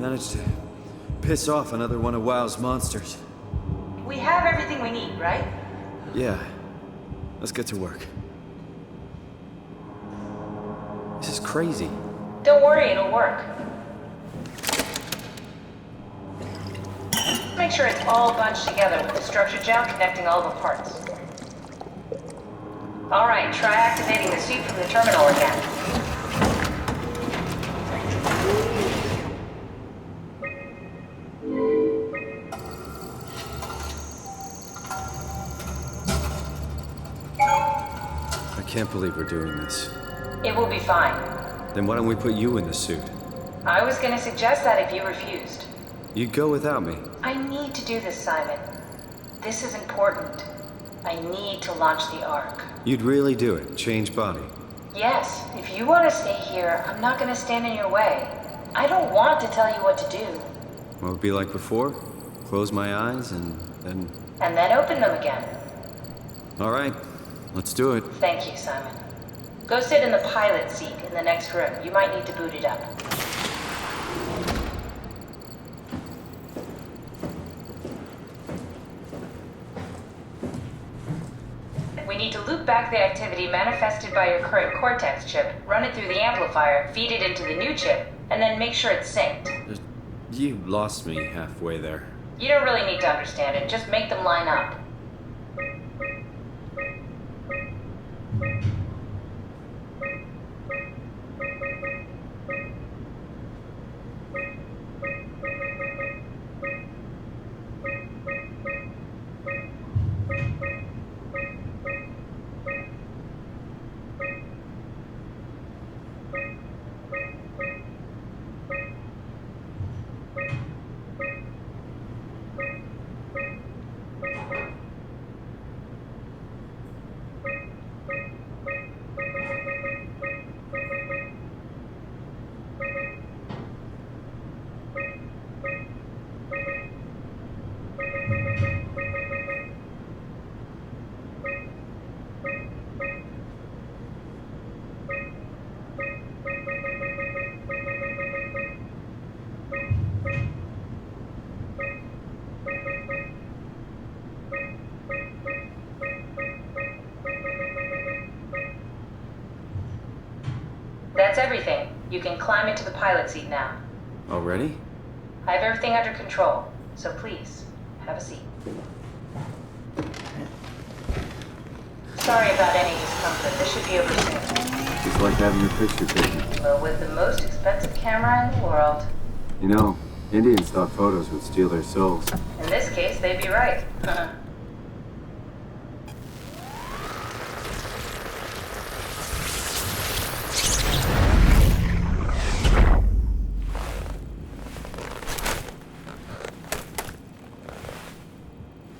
managed to piss off another one of WoW's monsters. We have everything we need, right? Yeah. Let's get to work. This is crazy. Don't worry, it'll work. Make sure it's all bunched together with the structure gel connecting all the parts. Alright, try activating the suit from the terminal again. I can't believe we're doing this. It will be fine. Then why don't we put you in the suit? I was gonna suggest that if you refused. You'd go without me. I need to do this, Simon. This is important. I need to launch the Ark. You'd really do it? Change body? Yes, if you want to stay here, I'm not gonna stand in your way. I don't want to tell you what to do. What would it be like before? Close my eyes and then... And then open them again. All right, let's do it. Thank you, Simon. Go sit in the pilot seat in the next room. You might need to boot it up. We need to loop back the activity manifested by your current Cortex chip, run it through the amplifier, feed it into the new chip, and then make sure it's synced. You lost me halfway there. You don't really need to understand it, just make them line up. That's everything. You can climb into the pilot seat now. Already? I have everything under control, so please, have a seat. Sorry about any discomfort. This should be over soon. It's like having your picture taken. Well, with the most expensive camera in the world. You know, Indians thought photos would steal their souls. In this case, they'd be right.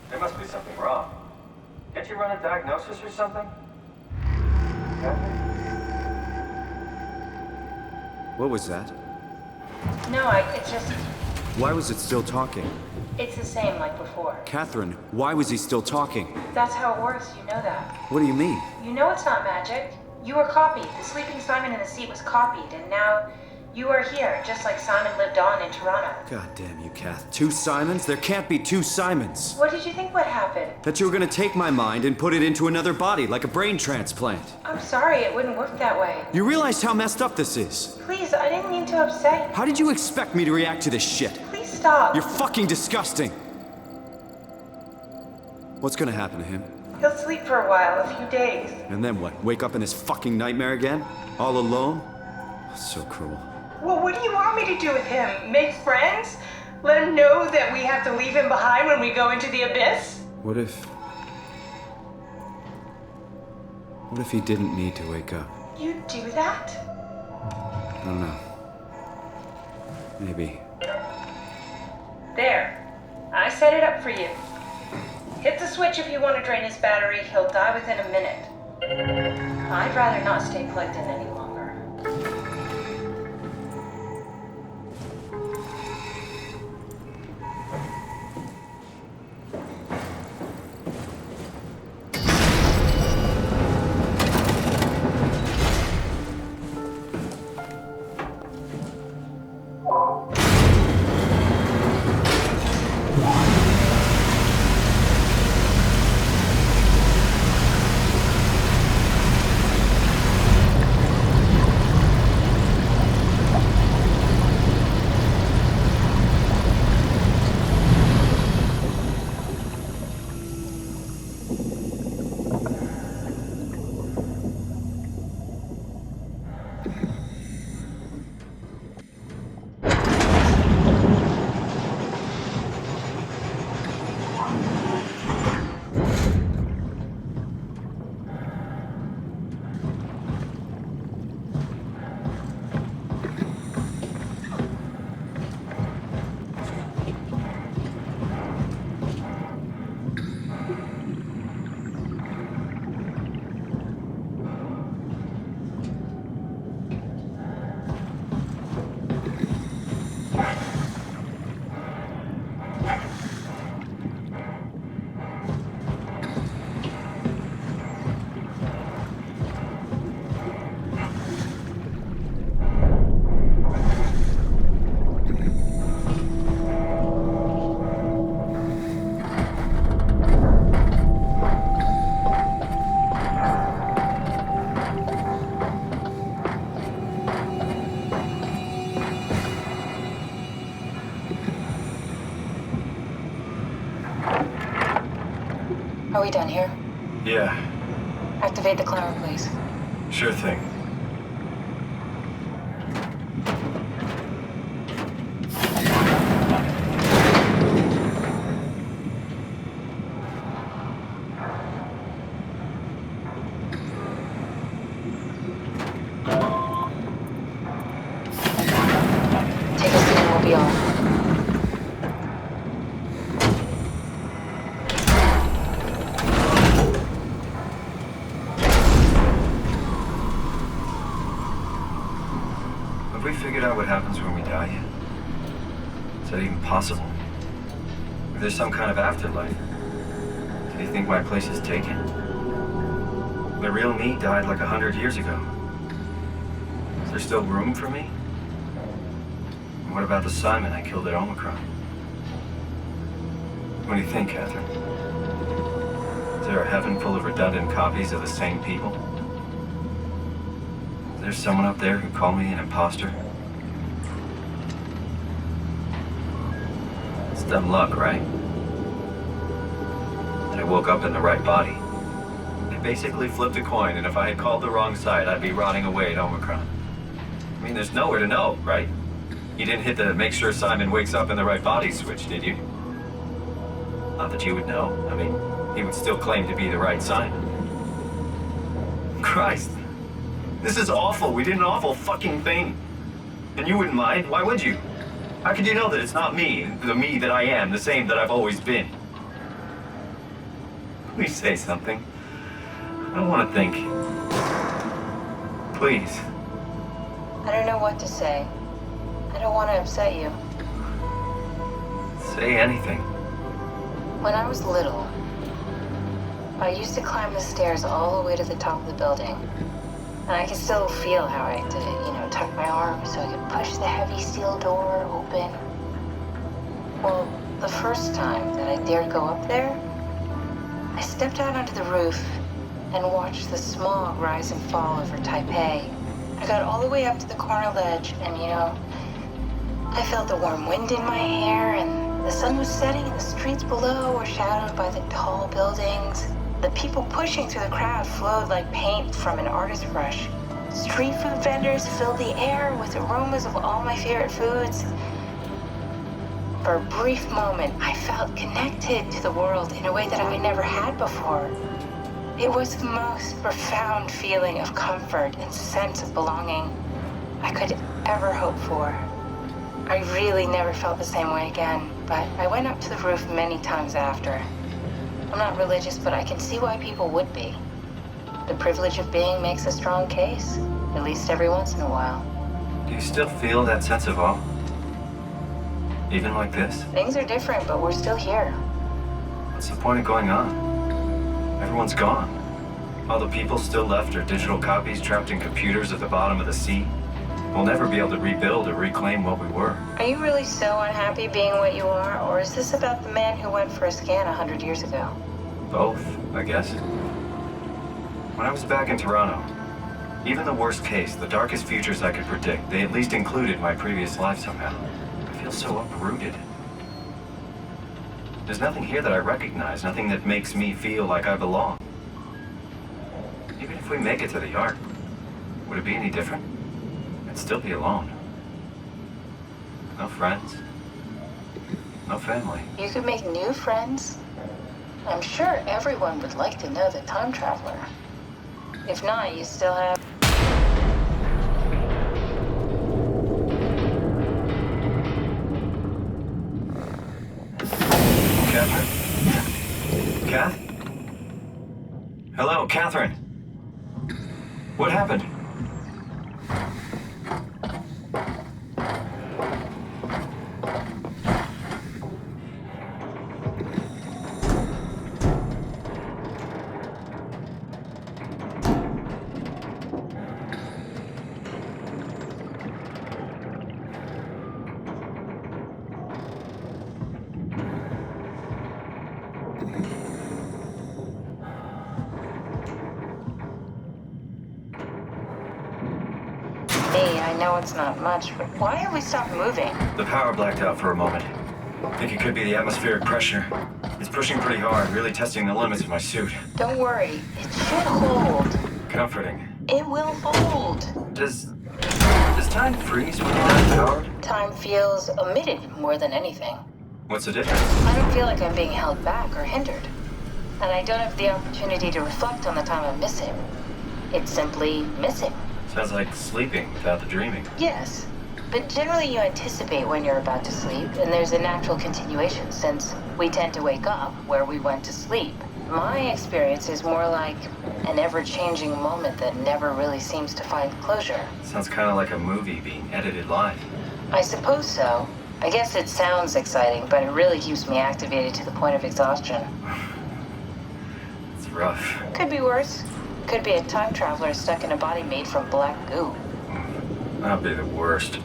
There must be something wrong. Can't you run a diagnosis or something? What was that? No, it's just... Why was it still talking? It's the same like before. Catherine, why was he still talking? That's how it works, you know that. What do you mean? You know it's not magic. You were copied. The sleeping Simon in the seat was copied, and now you are here, just like Simon lived on in Toronto. God damn you, Kath. 2 Simons? There can't be 2 Simons. What did you think would happen? That you were gonna take my mind and put it into another body, like a brain transplant. I'm sorry, it wouldn't work that way. You realize how messed up this is? Please, I didn't mean to upset you. How did you expect me to react to this shit? Please stop. You're fucking disgusting. What's gonna happen to him? He'll sleep for a while, a few days. And then what? Wake up in this fucking nightmare again? All alone? So cruel. Well, what do you want me to do with him? Make friends? Let him know that we have to leave him behind when we go into the abyss? What if he didn't need to wake up? You'd do that? I don't know. Maybe. There. I set it up for you. Hit the switch if you want to drain his battery. He'll die within a minute. I'd rather not stay plugged in any longer. we done here? Yeah, Activate the climber, please. sure thing. Take a seat and we'll be on. Have we figured out what happens when we die? Is that even possible? If there's some kind of afterlife, do you think my place is taken? The real me died like 100 years ago. Is there still room for me? And what about the Simon I killed at Omicron? What do you think, Catherine? Is there a heaven full of redundant copies of the same people? Is there someone up there who called me an imposter? It's dumb luck, right? That I woke up in the right body. I basically flipped a coin, and if I had called the wrong side, I'd be rotting away at Omicron. I mean, there's nowhere to know, right? You didn't hit the make sure Simon wakes up in the right body switch, did you? Not that you would know. I mean, he would still claim to be the right Simon. Christ. This is awful. We did an awful fucking thing. And you wouldn't mind? Why would you? How could you know that it's not me, the me that I am, the same that I've always been? Please say something. I don't want to think. Please. I don't know what to say. I don't want to upset you. Say anything. When I was little, I used to climb the stairs all the way to the top of the building. And I can still feel how I had to, tuck my arm so I could push the heavy steel door open. Well, the first time that I dared go up there, I stepped out onto the roof and watched the smog rise and fall over Taipei. I got all the way up to the corner ledge and, I felt the warm wind in my hair and the sun was setting and the streets below were shadowed by the tall buildings. The people pushing through the crowd flowed like paint from an artist's brush. Street food vendors filled the air with aromas of all my favorite foods. For a brief moment, I felt connected to the world in a way that I never had before. It was the most profound feeling of comfort and sense of belonging I could ever hope for. I really never felt the same way again, but I went up to the roof many times after. I'm not religious, but I can see why people would be. The privilege of being makes a strong case, at least every once in a while. Do you still feel that sense of awe? Even like this? Things are different, but we're still here. What's the point of going on? Everyone's gone. All the people still left are digital copies trapped in computers at the bottom of the sea. We'll never be able to rebuild or reclaim what we were. Are you really so unhappy being what you are, or is this about the man who went for a scan 100 years ago? Both, I guess. When I was back in Toronto, even the worst case, the darkest futures I could predict, they at least included my previous life somehow. I feel so uprooted. There's nothing here that I recognize, nothing that makes me feel like I belong. Even if we make it to the Ark, would it be any different? I'd still be alone. No friends. No family. You could make new friends. I'm sure everyone would like to know the time traveler. If not, you still have... Catherine? Kath? Hello, Catherine. What happened? Hey, I know it's not much, but why have we stopped moving? The power blacked out for a moment. I think it could be the atmospheric pressure. It's pretty pushing pretty hard, really testing the limits of my suit. Don't worry, it should hold. Comforting. It will hold. Does time freeze when you're that powered? Time feels omitted more than anything. What's the difference? I don't feel like I'm being held back or hindered. And I don't have the opportunity to reflect on the time I'm missing. It's simply missing. Sounds like sleeping without the dreaming. Yes, but generally you anticipate when you're about to sleep, and there's a natural continuation since we tend to wake up where we went to sleep. My experience is more like an ever-changing moment that never really seems to find closure. Sounds kind of like a movie being edited live. I suppose so. I guess it sounds exciting, but it really keeps me activated to the point of exhaustion. It's rough. Could be worse. Could be a time traveler stuck in a body made from black goo. That'd be the worst.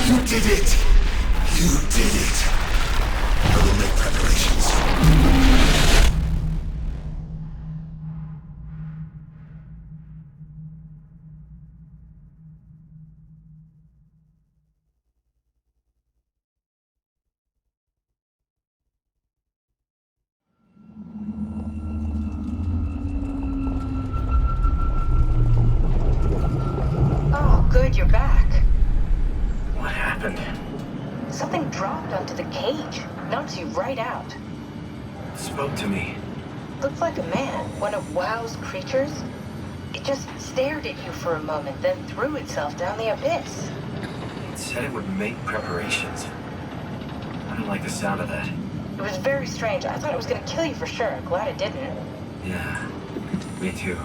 You did it! You did it! I will make preparations. Oh, good, you're back. What happened? Something dropped onto the cage. Knocks you right out. It spoke to me. Looked like a man, one of WoW's creatures. It just stared at you for a moment, then threw itself down the abyss. It said it would make preparations. I don't like the sound of that. It was very strange. I thought it was gonna kill you for sure. Glad it didn't. Yeah, me too.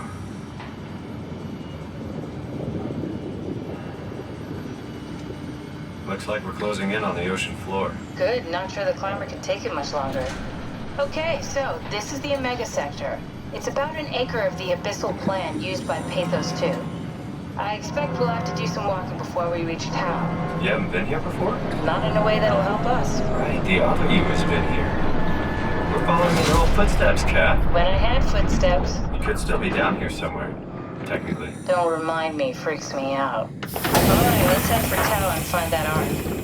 Looks like we're closing in on the ocean floor. Good, not sure the climber can take it much longer. Okay, so this is the Omega Sector. It's about an acre of the abyssal plan used by Pathos 2. I expect we'll have to do some walking before we reach town. You haven't been here before? Not in a way that'll help us. Right, the other you has been here. We're following in your old footsteps, Kat. When I had footsteps, You could still be down here somewhere, technically. don't remind me, freaks me out. Alright, let's head for town and find that ark.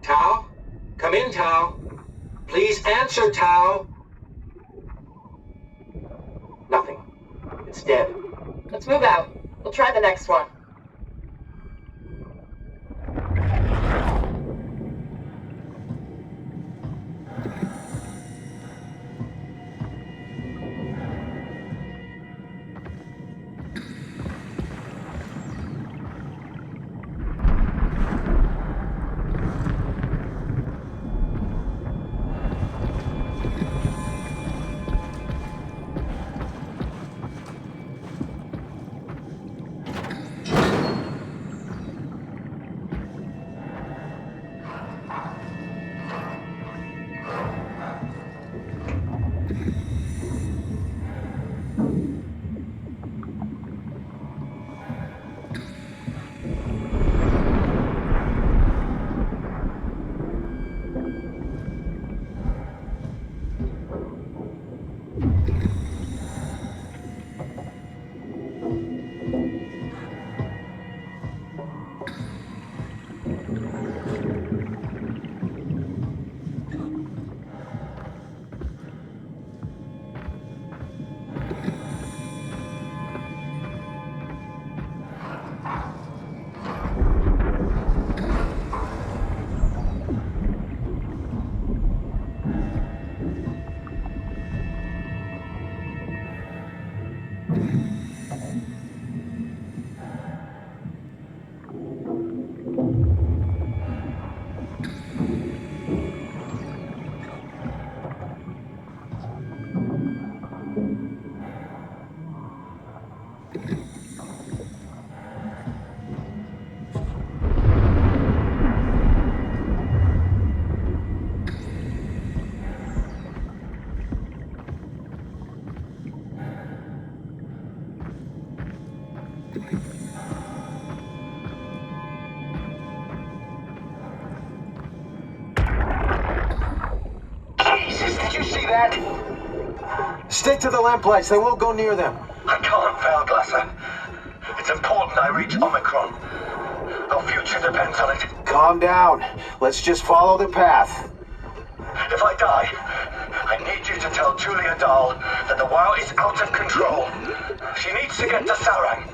Tao? Come in, Tao. Please answer, Tao. Nothing. It's dead. Let's move out. We'll try the next one. Jesus, did you see that? Stick to the lamplights. They won't go near them. I can't fail, Glasser. It's important I reach Omicron. Our future depends on it. Calm down. Let's just follow the path. If I die, I need you to tell Julia Dahl that the WoW is out of control. She needs to get to Sarang.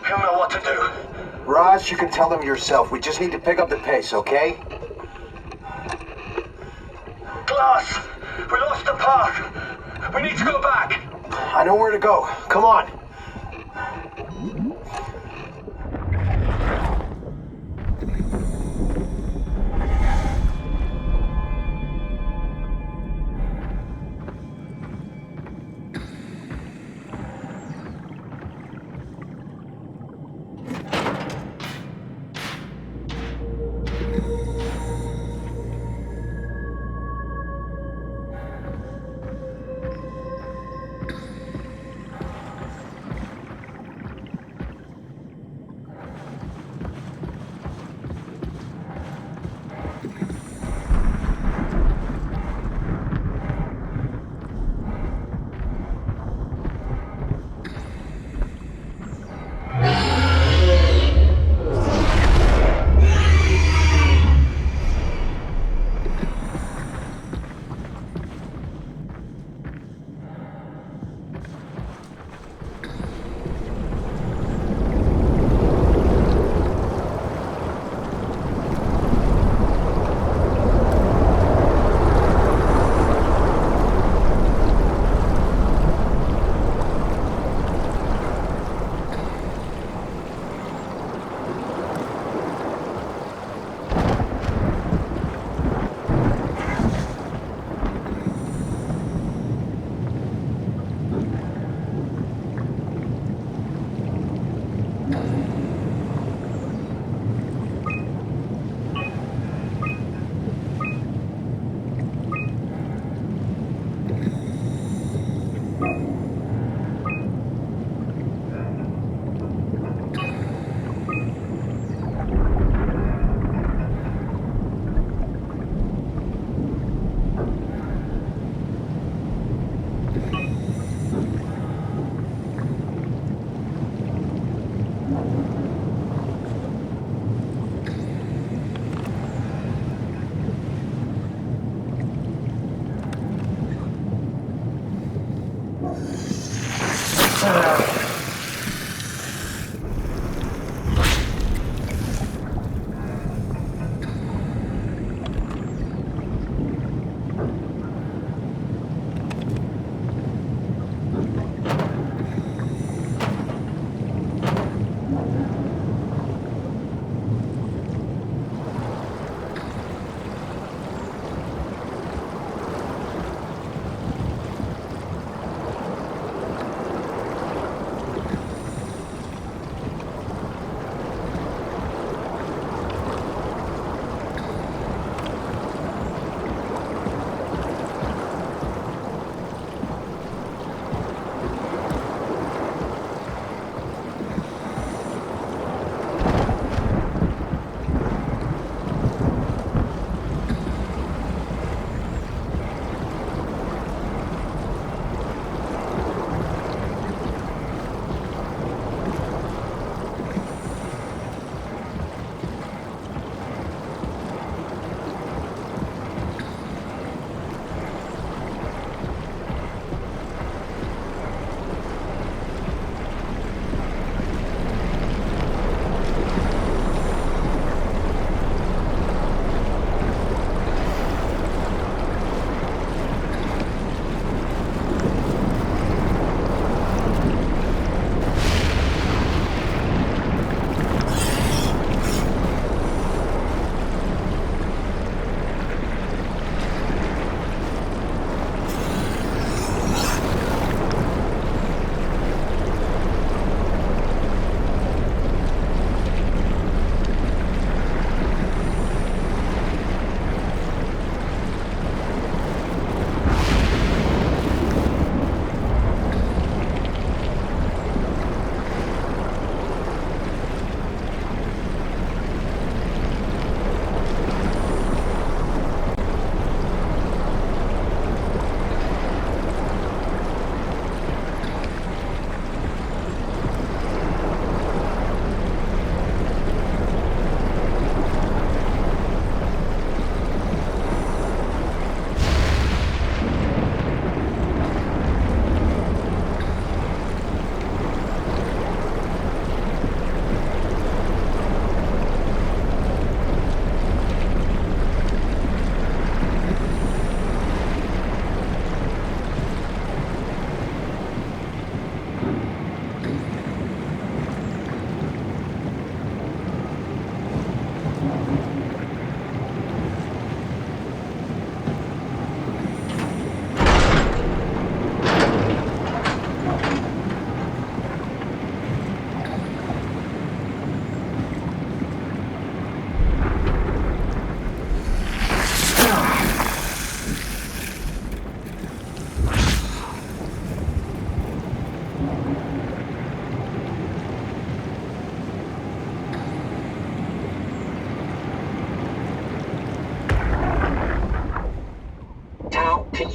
He'll know what to do. Raj, you can tell them yourself. We just need to pick up the pace, okay? Glass! We lost the path! We need to go back! I know where to go. Come on.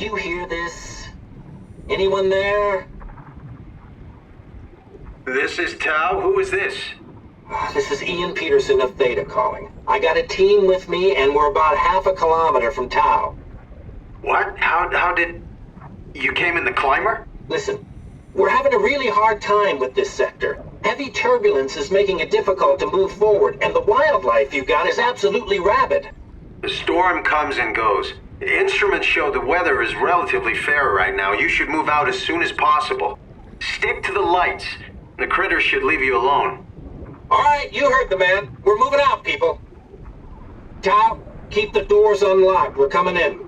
you hear this? Anyone there? This is Tau. Who is this? This is Ian Peterson of Theta calling. I got a team with me, and we're about half a kilometer from Tau. What? How did... You came in the climber? Listen, we're having a really hard time with this sector. Heavy turbulence is making it difficult to move forward, and the wildlife you got is absolutely rabid. The storm comes and goes. The instruments show the weather is relatively fair right now. You should move out as soon as possible. Stick to the lights. The critters should leave you alone. All right, you heard the man. We're moving out, people. Tau, keep the doors unlocked. We're coming in.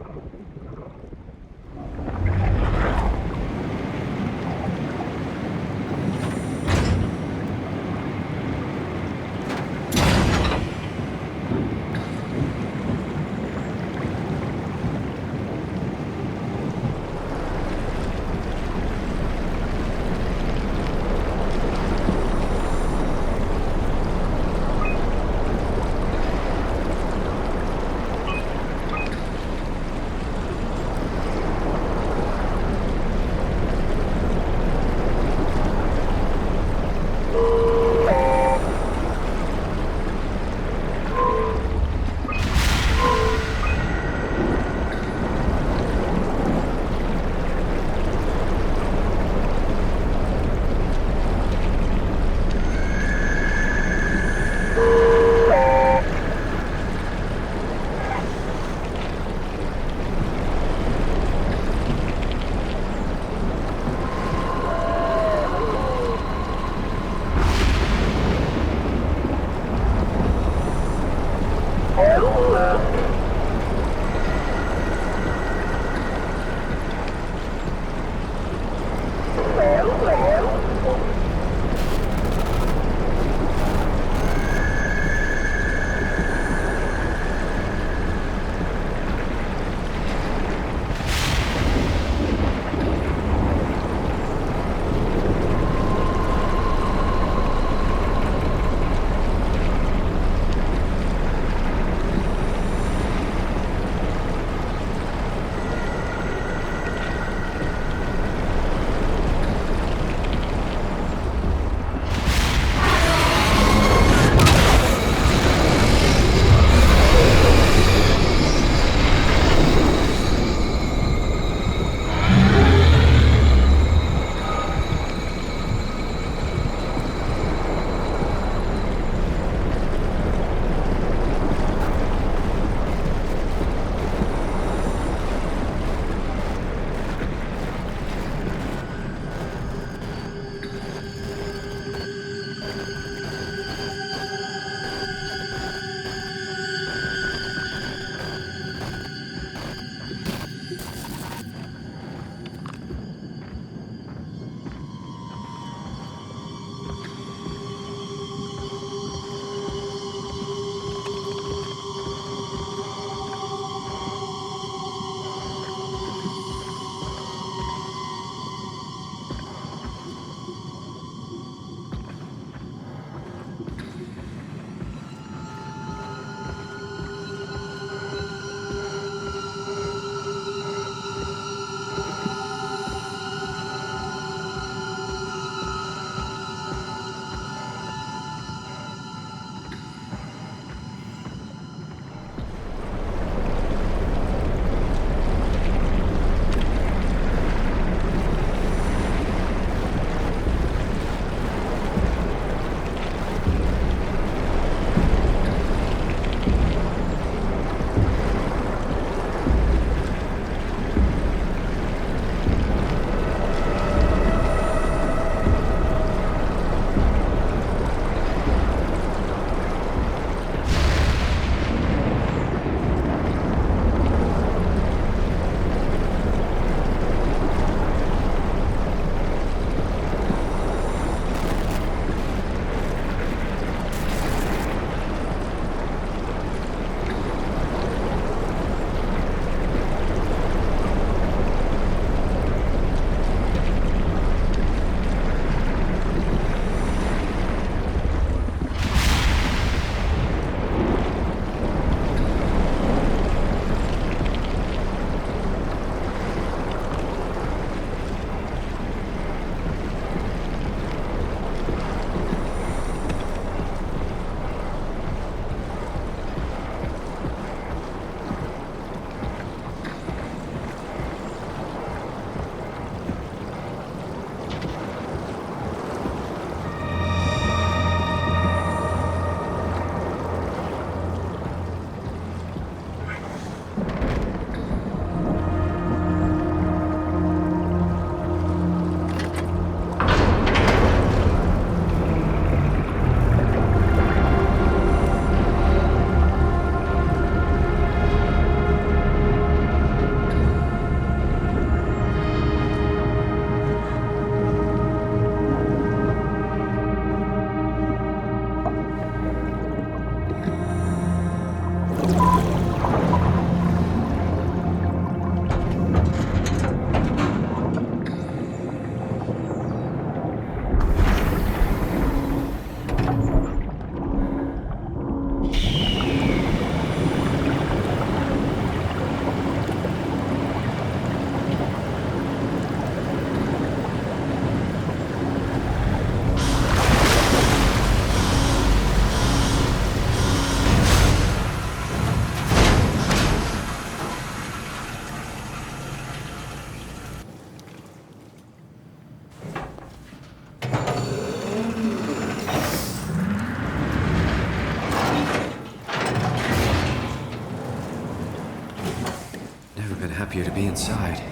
appear to be inside.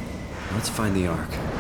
Let's find the Ark.